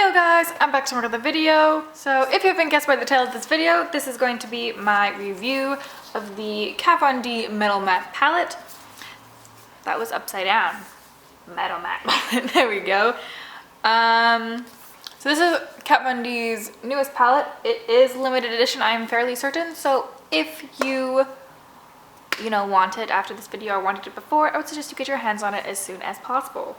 Heyo guys, I'm back to another video. So if you haven't guessed by the title of this video, this is going to be my review of the Kat Von D Metal Matte palette. That was upside down. Metal Matte palette, there we go. So this is Kat Von D's newest palette. It is limited edition, I am fairly certain. So if you want it after this video or wanted it before, I would suggest you get your hands on it as soon as possible.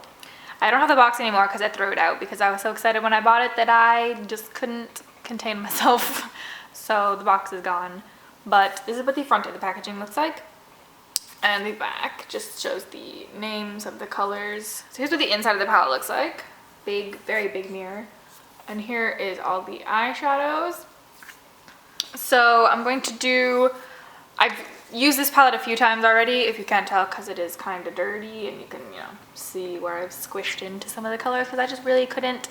I don't have the box anymore because I threw it out because I was so excited when I bought it that I just couldn't contain myself. So the box is gone. But this is what the front of the packaging looks like. And the back just shows the names of the colors. So here's what the inside of the palette looks like. Big, very big mirror. And here is all the eyeshadows. So I'm going to do, I've used this palette a few times already, if you can't tell, because it is kind of dirty and you can, see where I've squished into some of the colors because I just really couldn't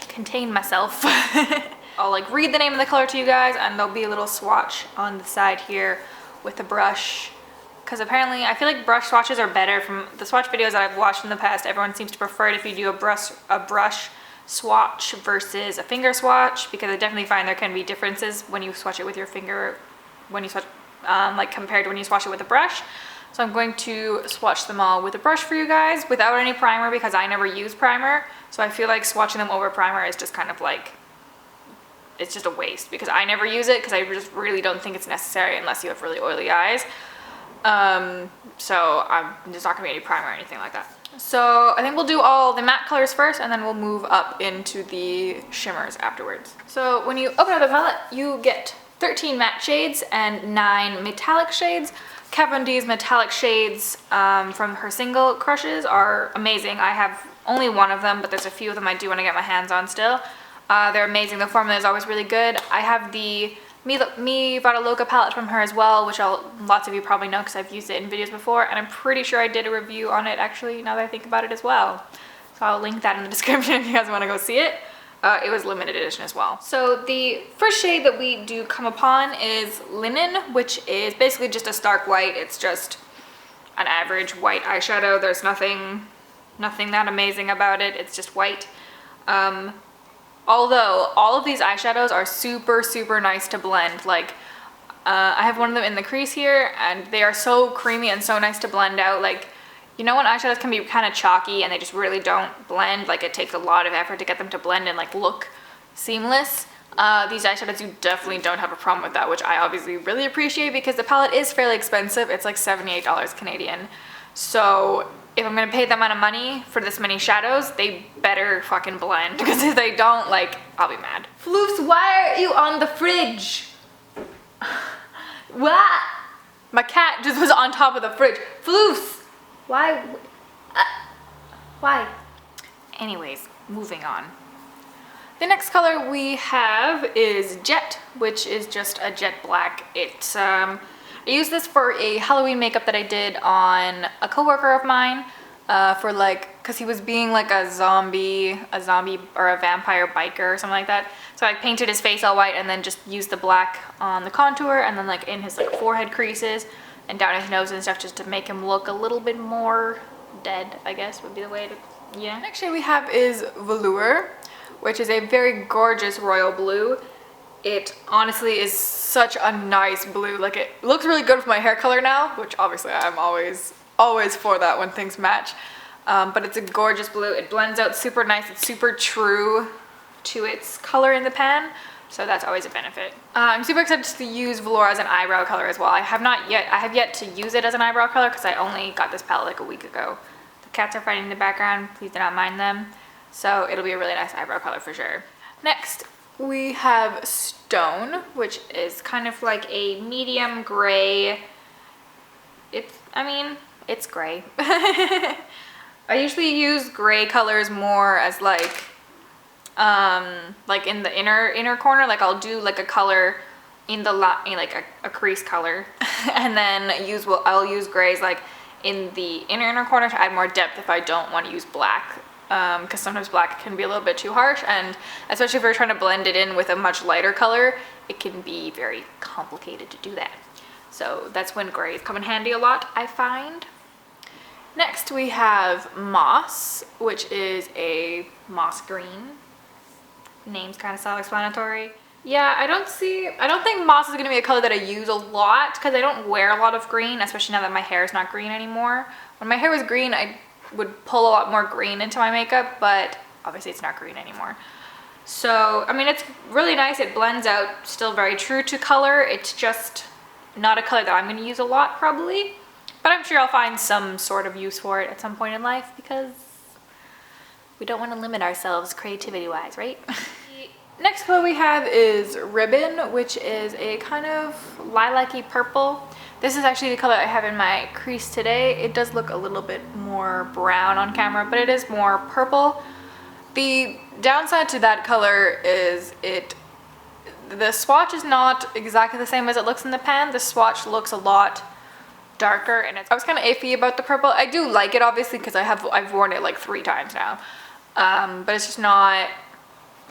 contain myself. I'll read the name of the color to you guys, and there'll be a little swatch on the side here with a brush, because apparently I feel like brush swatches are better. From the swatch videos that I've watched in the past, everyone seems to prefer it if you do a brush swatch versus a finger swatch, because I definitely find there can be differences when you swatch it with your finger, when you swatch compared to when you swatch it with a brush. So I'm going to swatch them all with a brush for you guys without any primer because I never use primer. So I feel like swatching them over primer is just kind of it's just a waste because I never use it because I just really don't think it's necessary unless you have really oily eyes. So there's not gonna be any primer or anything like that. So I think we'll do all the matte colors first and then we'll move up into the shimmers afterwards. So when you open up the palette, you get 13 matte shades and 9 metallic shades. Kat Von D's metallic shades from her single crushes are amazing. I have only one of them, but there's a few of them I do want to get my hands on still. They're amazing. The formula is always really good. I have the Me Vada Loca palette from her as well, which lots of you probably know because I've used it in videos before, and I'm pretty sure I did a review on it actually, now that I think about it as well. So I'll link that in the description if you guys want to go see it. It was limited edition as well. So the first shade that we do come upon is Linen, which is basically just a stark white. It's just an average white eyeshadow. There's nothing that amazing about it. It's just white. Although all of these eyeshadows are super, super nice to blend. I have one of them in the crease here and they are so creamy and so nice to blend out. When eyeshadows can be kind of chalky and they just really don't blend, it takes a lot of effort to get them to blend and look seamless. These eyeshadows, you definitely don't have a problem with that, which I obviously really appreciate because the palette is fairly expensive. It's like $78 Canadian. So if I'm gonna pay that amount of money for this many shadows, they better fucking blend, because if they don't, I'll be mad. Floofs, why are you on the fridge? What? My cat just was on top of the fridge. Floofs! Why? Why? Anyways, moving on. The next color we have is Jet, which is just a jet black. It's I used this for a Halloween makeup that I did on a coworker of mine because he was being a zombie or a vampire biker or something like that. So I painted his face all white and then just used the black on the contour and then in his forehead creases and down his nose and stuff, just to make him look a little bit more dead, I guess would be the way to, yeah. Next shade we have is Velour, which is a very gorgeous royal blue. It honestly is such a nice blue. It looks really good with my hair color now, which obviously I'm always for that when things match. But it's a gorgeous blue. It blends out super nice. It's super true to its color in the pan. So that's always a benefit. I'm super excited to use Velour as an eyebrow color as well. I have yet to use it as an eyebrow color because I only got this palette a week ago. The cats are fighting in the background, please do not mind them. So it'll be a really nice eyebrow color for sure. Next, we have Stone, which is kind of a medium gray. It's gray. I usually use gray colors more as in the inner corner, I'll do a color in the a crease color and then I'll use grays in the inner corner to add more depth if I don't want to use black, because sometimes black can be a little bit too harsh, and especially if you're trying to blend it in with a much lighter color, it can be very complicated to do that. So that's when grays come in handy a lot, I find. Next we have Moss, which is a moss green. name's kind of self-explanatory. Yeah, I don't think moss is going to be a color that I use a lot because I don't wear a lot of green, especially now that my hair is not green anymore. When my hair was green, I would pull a lot more green into my makeup, but obviously it's not green anymore. So, I mean, it's really nice. It blends out, still very true to color. It's just not a color that I'm going to use a lot probably, but I'm sure I'll find some sort of use for it at some point in life because we don't want to limit ourselves creativity-wise, right? Next color we have is Ribbon, which is a kind of lilac-y purple. This is actually the color I have in my crease today. It does look a little bit more brown on camera, but it is more purple. The downside to that color is the swatch is not exactly the same as it looks in the pan. The swatch looks a lot darker, and I was kind of iffy about the purple. I do like it obviously because I've worn it like 3 times now, but it's just not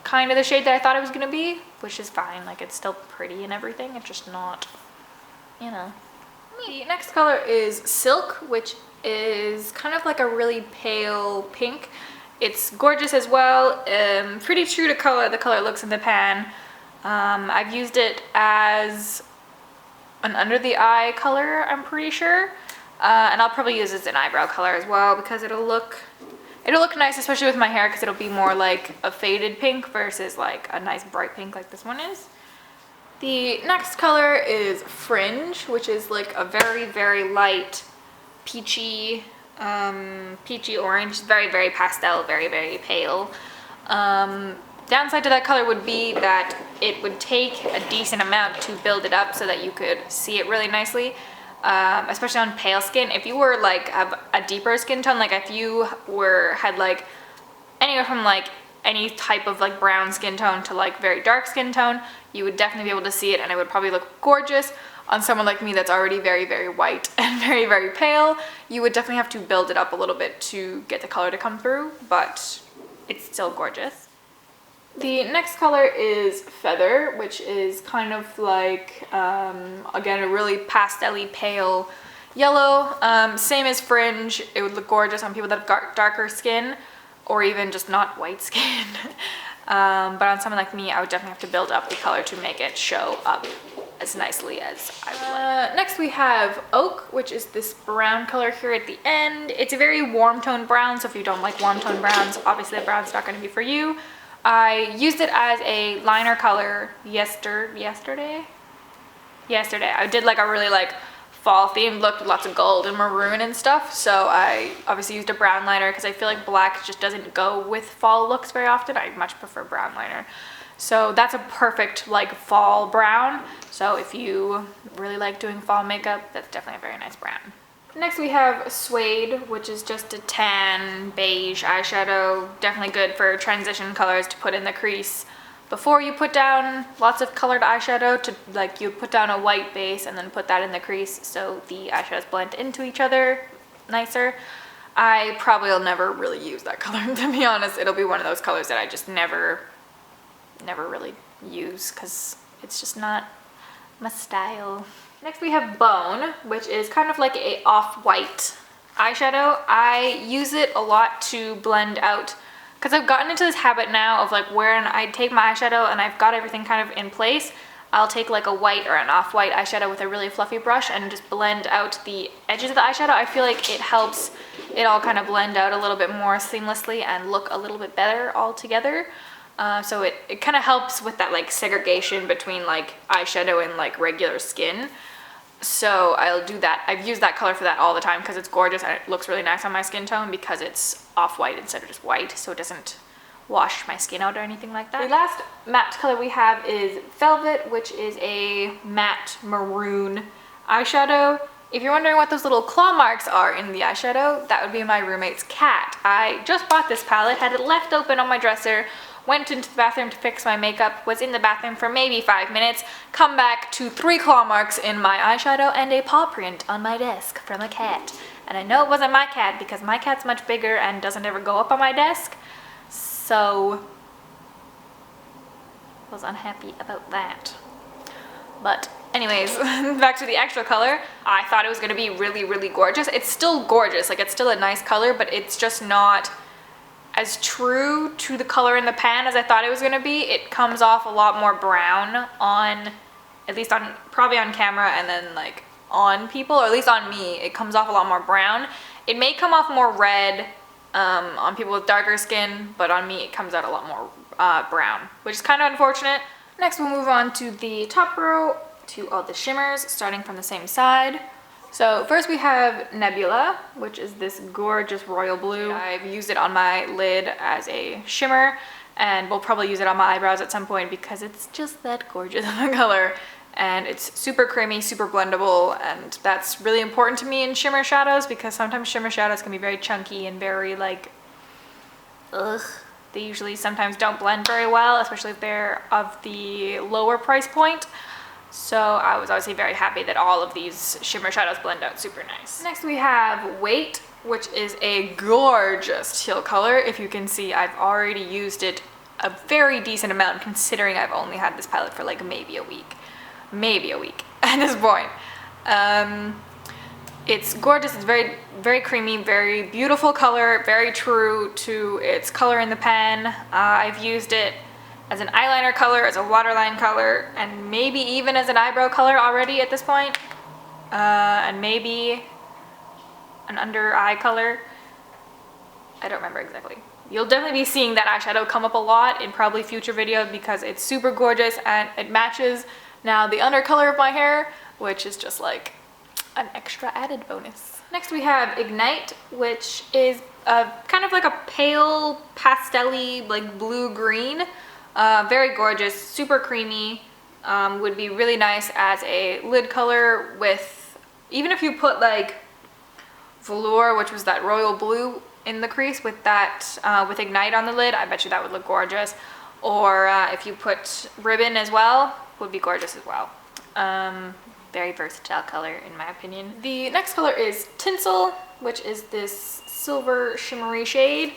kind of the shade that I thought it was gonna be, which is fine. Like, it's still pretty and everything. It's just not, you know. The next color is Silk, which is kind of like a really pale pink. It's gorgeous as well. Pretty true to color. The color looks in the pan. I've used it as an under the eye color, I'm pretty sure, and I'll probably use it as an eyebrow color as well because it'll look nice, especially with my hair, because it'll be more like a faded pink versus like a nice bright pink like this one is. The next color is Fringe, which is like a very, very light peachy orange. Very, very pastel, very, very pale. Downside to that color would be that it would take a decent amount to build it up so that you could see it really nicely. Especially on pale skin. If you were like have a deeper skin tone, like if you had like anywhere from like any type of like brown skin tone to like very dark skin tone, you would definitely be able to see it, and it would probably look gorgeous. On someone like me that's already very, very white and very, very pale, you would definitely have to build it up a little bit to get the color to come through, but it's still gorgeous. The next color is Feather, which is kind of like, again, a really pastel-y pale yellow. Same as Fringe. It would look gorgeous on people that have darker skin or even just not white skin. But on someone like me, I would definitely have to build up the color to make it show up as nicely as I would like. Next we have Oak, which is this brown color here at the end. It's a very warm tone brown, so if you don't like warm tone browns, obviously the brown's not going to be for you. I used it as a liner color yesterday. I did like a really like fall themed look with lots of gold and maroon and stuff, so I obviously used a brown liner because I feel like black just doesn't go with fall looks very often. I much prefer brown liner. So that's a perfect like fall brown. So if you really like doing fall makeup, that's definitely a very nice brown. Next we have Suede, which is just a tan beige eyeshadow. Definitely good for transition colors to put in the crease before you put down lots of colored eyeshadow. To like, you put down a white base and then put that in the crease so the eyeshadows blend into each other nicer. I probably will never really use that color, to be honest. It'll be one of those colors that I just never really use because it's just not my style. Next we have Bone, which is kind of like a off-white eyeshadow. I use it a lot to blend out because I've gotten into this habit now of like when I take my eyeshadow and I've got everything kind of in place, I'll take like a white or an off-white eyeshadow with a really fluffy brush and just blend out the edges of the eyeshadow. I feel like it helps it all kind of blend out a little bit more seamlessly and look a little bit better all together. So it kind of helps with that like segregation between like eyeshadow and like regular skin. So I'll do that. I've used that color for that all the time because it's gorgeous and it looks really nice on my skin tone because it's off-white instead of just white, so it doesn't wash my skin out or anything like that. The last matte color we have is Velvet, which is a matte maroon eyeshadow. If you're wondering what those little claw marks are in the eyeshadow, that would be my roommate's cat. I just bought this palette, had it left open on my dresser, went into the bathroom to fix my makeup, was in the bathroom for maybe 5 minutes, come back to 3 claw marks in my eyeshadow and a paw print on my desk from a cat. And I know it wasn't my cat because my cat's much bigger and doesn't ever go up on my desk, so I was unhappy about that. But anyways, back to the actual color. I thought it was going to be really, really gorgeous. It's still gorgeous, like it's still a nice color, but it's just not as true to the color in the pan as I thought it was gonna be. It comes off a lot more brown on, at least on, probably on camera, and then like on people, or at least on me, it comes off a lot more brown. It may come off more red on people with darker skin, but on me it comes out a lot more brown, which is kind of unfortunate. Next we'll move on to the top row, to all the shimmers, starting from the same side. So first we have Nebula, which is this gorgeous royal blue. I've used it on my lid as a shimmer, and we'll probably use it on my eyebrows at some point because it's just that gorgeous of a color. And it's super creamy, super blendable, and that's really important to me in shimmer shadows because sometimes shimmer shadows can be very chunky and very like, ugh. They usually sometimes don't blend very well, especially if they're of the lower price point. So I was obviously very happy that all of these shimmer shadows blend out super nice. Next we have Weight, which is a gorgeous teal color. If you can see, I've already used it a very decent amount considering I've only had this palette for like maybe a week at this point. It's gorgeous, it's very, very creamy, very beautiful color, very true to its color in the pan. I've used it as an eyeliner color, as a waterline color, and maybe even as an eyebrow color already at this point. And maybe an under eye color. I don't remember exactly. You'll definitely be seeing that eyeshadow come up a lot in probably future videos because it's super gorgeous and it matches now the under color of my hair, which is just like an extra added bonus. Next we have Ignite, which is kind of like a pale pastel-y like blue-green. Very gorgeous, super creamy, would be really nice as a lid color with, even if you put like velour, which was that royal blue in the crease with that, with Ignite on the lid, I bet you that would look gorgeous. Or if you put ribbon as well, would be gorgeous as well. Very versatile color in my opinion. The next color is Tinsel, which is this silver shimmery shade.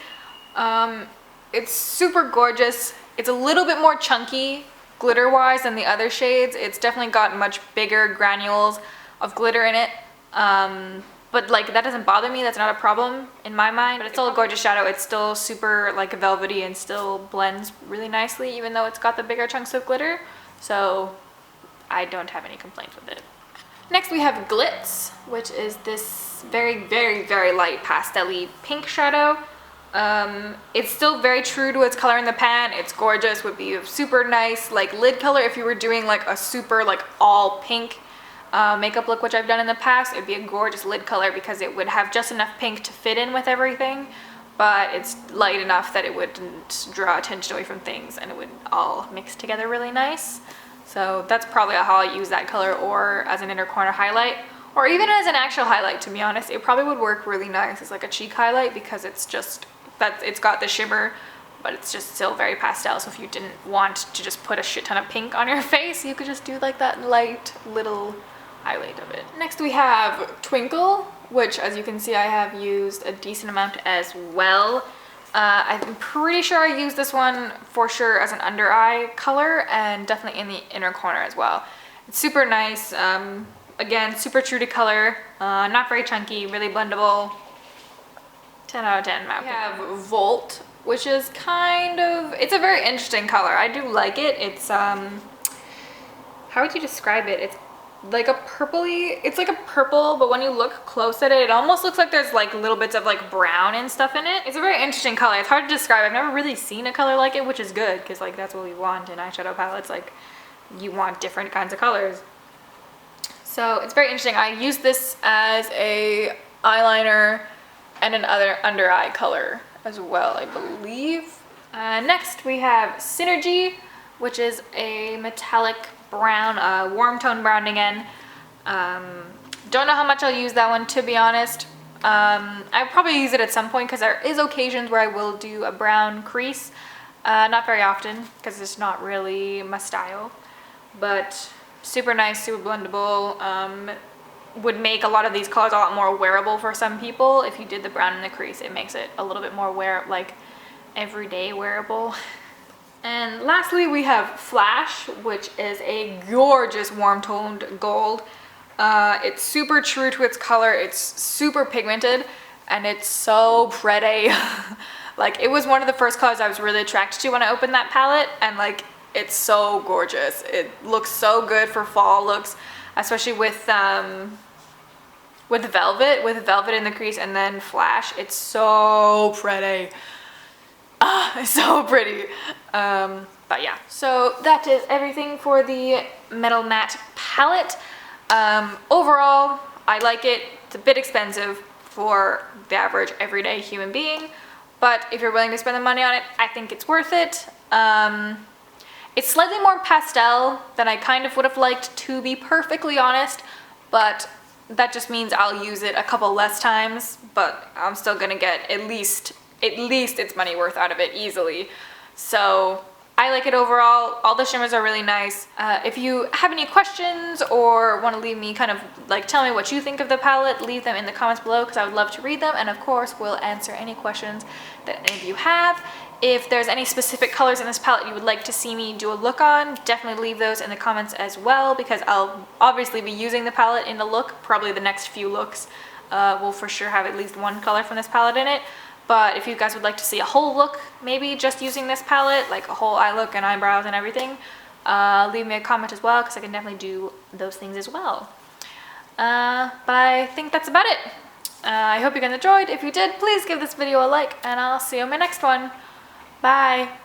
It's super gorgeous. It's a little bit more chunky glitter-wise than the other shades. It's definitely got much bigger granules of glitter in it. But like that doesn't bother me, that's not a problem in my mind. But it's still a gorgeous shadow. It's still super like velvety and still blends really nicely even though it's got the bigger chunks of glitter. So I don't have any complaints with it. Next we have Glitz, which is this very, very, very light pastel-y pink shadow. It's still very true to its color in the pan. It's gorgeous, would be a super nice like lid color if you were doing like a super like all pink makeup look, which I've done in the past. It'd be a gorgeous lid color because it would have just enough pink to fit in with everything, but it's light enough that it wouldn't draw attention away from things and it would all mix together really nice. So that's probably how I use that color, or as an inner corner highlight, or even as an actual highlight, to be honest. It probably would work really nice as like a cheek highlight because it's just that it's got the shimmer, but it's just still very pastel. So if you didn't want to just put a shit ton of pink on your face, you could just do like that light little highlight of it. Next we have Twinkle, which as you can see I have used a decent amount as well. I'm pretty sure I used this one for sure as an under eye color and definitely in the inner corner as well. It's super nice. Again, super true to color, not very chunky, really blendable. 10 out of 10. We have Volt, which is kind of, it's a very interesting color. I do like it. It's, how would you describe it? It's like a purpley, it's like a purple, but when you look close at it, it almost looks like there's like little bits of like brown and stuff in it. It's a very interesting color. It's hard to describe. I've never really seen a color like it, which is good because like that's what we want in eyeshadow palettes. Like you want different kinds of colors. So it's very interesting. I use this as a eyeliner and an other under eye color as well, I believe. Next we have Synergy, which is a metallic brown, warm tone brown again. Don't know how much I'll use that one, to be honest. I'll probably use it at some point because there is occasions where I will do a brown crease. Not very often because it's not really my style, but super nice, super blendable. Would make a lot of these colors a lot more wearable for some people. If you did the brown in the crease, it makes it a little bit more like everyday wearable. And lastly we have Flash, which is a gorgeous warm toned gold. It's super true to its color. It's super pigmented and it's so pretty. Like, it was one of the first colors I was really attracted to when I opened that palette, and like, it's so gorgeous. It looks so good for fall looks, especially with velvet in the crease and then flash. It's so pretty. It's so pretty. But yeah, so that is everything for the Metal Matte palette. Overall, I like it. It's a bit expensive for the average everyday human being, but if you're willing to spend the money on it, I think it's worth it. It's slightly more pastel than I kind of would have liked, to be perfectly honest, but that just means I'll use it a couple less times, but I'm still gonna get at least its money worth out of it easily. So I like it overall. All the shimmers are really nice. If you have any questions or want to leave me kind of like tell me what you think of the palette, leave them in the comments below because I would love to read them, and of course we'll answer any questions that any of you have. If there's any specific colors in this palette you would like to see me do a look on, definitely leave those in the comments as well, because I'll obviously be using the palette in a look. Probably the next few looks will for sure have at least one color from this palette in it. But if you guys would like to see a whole look, maybe just using this palette, like a whole eye look and eyebrows and everything, leave me a comment as well, because I can definitely do those things as well. But I think that's about it. I hope you guys enjoyed. If you did, please give this video a like, and I'll see you in my next one. Bye!